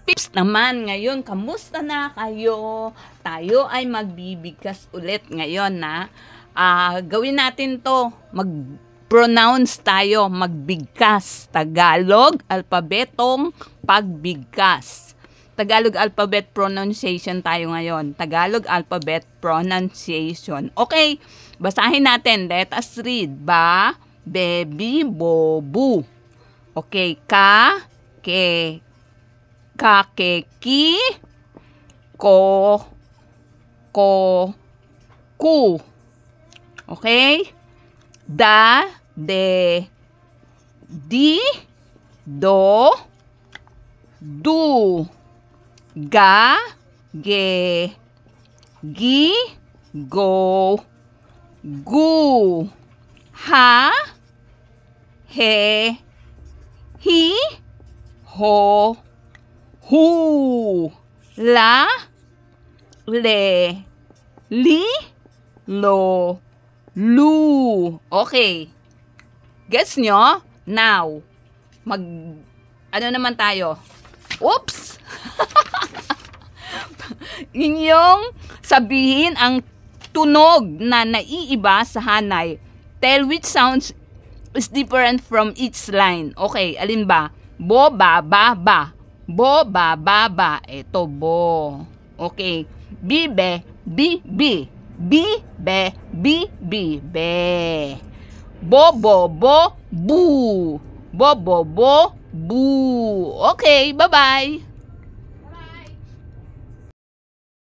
Pips naman ngayon, kamusta na kayo? Tayo ay magbibigkas ulit ngayon na gawin natin to, mag-pronounce tayo, magbigkas. Tagalog, alpabetong pagbigkas. Tagalog alphabet pronunciation tayo ngayon. Tagalog alphabet pronunciation. Okay, basahin natin. Let us read. Ba, bebi, bobu. Okay, ka, ke, kakeki, ko, ku. Okay? Da, de, di, do, du. Ga, ge, gi, go, gu. Ha, he, hi, ho, hu. La, le, li, lo, lu. Okay. Gets nyo? Now, ano naman tayo? Oops! Inyong sabihin ang tunog na naiiba sa hanay. Tell which sounds is different from each line. Okay, alin ba? Bo, ba, ba, ba. Bo, ba, ba, ba. Ito, bo. Okay. Bi, be, bi, bi. Bi, be, bi, bi, be. Bo, bo, bo, bu. Bo, bo, bo, bu. Okay, bye-bye.